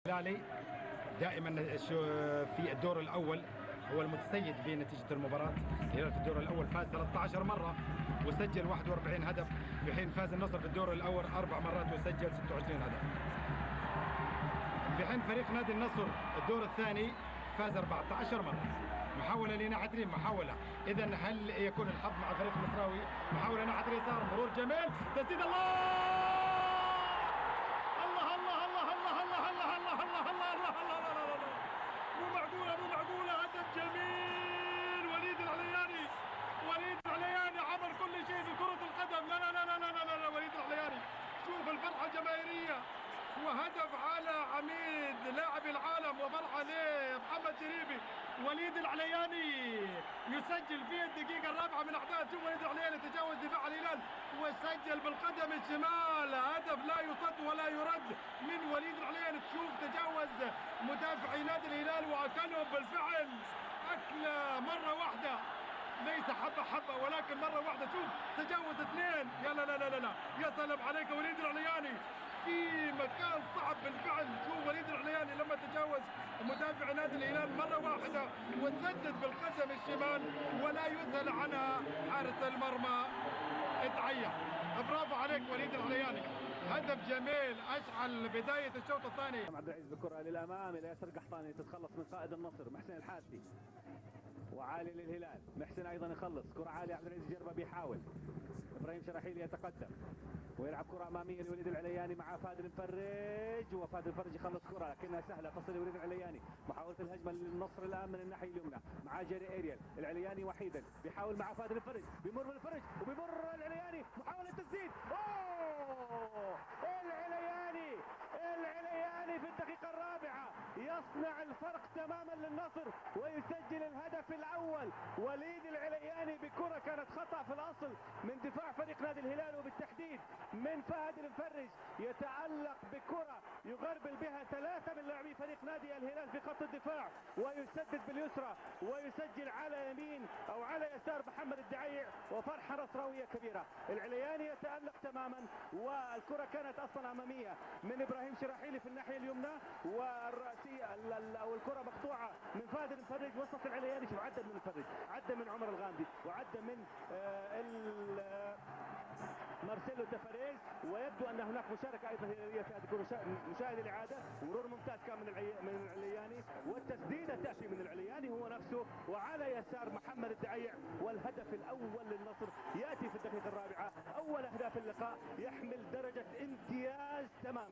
الهلالي دائما في الدور الاول هو المتسيد بنتيجه المباراه. الهلال في الدور الاول فاز 13 مره وسجل 41 هدف، في حين فاز النصر في الدور الاول 4 مرات وسجل 26 هدف. في حين فريق نادي النصر الدور الثاني فاز 14 مره. محاوله لناحيه اليمين، محاوله، اذا هل يكون الحظ مع فريق النصراوي؟ محاوله ناحيه اليسار، مرور جميل، تسديد، مو معقولة، هدف جميل. وليد العلياني عمل كل شيء في كرة القدم. لا لا لا لا لا لا, لا. وليد العلياني، شوف الفرحة الجماهيرية، وهدف على عميد لاعب العالم وفرحة لمحمد شريفي. وليد العلياني يسجل في الدقيقة الرابعة من أحداث. شوف وليد العلياني تجاوز دفاع الهلال وسجل بالقدم الشمال، هدف لا يصد ولا يرد من وليد العلياني. تشوف تجاوز مدافعي نادي الهلال وأكلهم بالفعل أكلة مرة واحدة، ليس حبة حبة ولكن مرة واحدة. شوف تجاوز اثنين، يا لا لا لا لا، يا سلام عليك وليد العلياني في مكان صعب بالفعل. شوف وليد العلياني لما تجاوز مدافع نادي الهلال مرة واحدة وسدد بالقدم الشمال ولا يسأل عنها حارس المرمى اتعيا. برافو عليك وليد العلياني، هدف جميل اشعل بداية الشوط الثاني. عبد العزيز بالكرة للامام الى ياسر قحطاني، تتخلص من قائد النصر محسن الحاسي، وعالي للهلال. محسن ايضا يخلص، كرة عالية، عبد العزيز جربة بيحاول، ابراهيم شراحيل يتقدم ويلعب كرة امامية لوليد العلياني مع فادي المفرج، وفادي المفرج يخلص كرة لكنها سهلة تصل لوليد العلياني. محاولة الهجمة للنصر الان من الناحية اليمنى مع جيري اريال، العلياني وحيدا بيحاول مع فادي المفرج، بيمر بالفرج وبيمر العلياني، محاولة تسديد، اوه العلياني في الدقيقة الرابعة يصنع الفرق تماما للنصر ويسجل الهدف الاول. وليد العلياني بكرة كانت خطأ في الاصل من دفاع فريق نادي الهلال وبالتحديد من فهد المفرج، يتعلق بكرة يغربل بها 3 من لاعبي فريق نادي الهلال في خط الدفاع ويسدد باليسرى ويسجل على يمين او على يسار محمد الدعيع، وفرحة نصراوية كبيرة. العلياني يتألق تماما والكرة كانت اصلا امامية من ابراهيم شراحيلي في الناحية اليمنى، والرأسية او الكرة مقطوعة من فهد المفرج وسط العلياني. شوف عدى من المفرج، عدى من عمر الغامدي، وعدى من مارسيلو تافاريز، ويبدو ان هناك مشاركه ايضا هلاليه في هذه الكره. مشاهد الاعاده، مرور ممتاز كان من العلياني، والتسديده تاتي من العلياني هو نفسه وعلى يسار محمد الدعيع، والهدف الاول للنصر ياتي في الدقيقه الرابعه. اول اهداف اللقاء يحمل درجه امتياز تماما.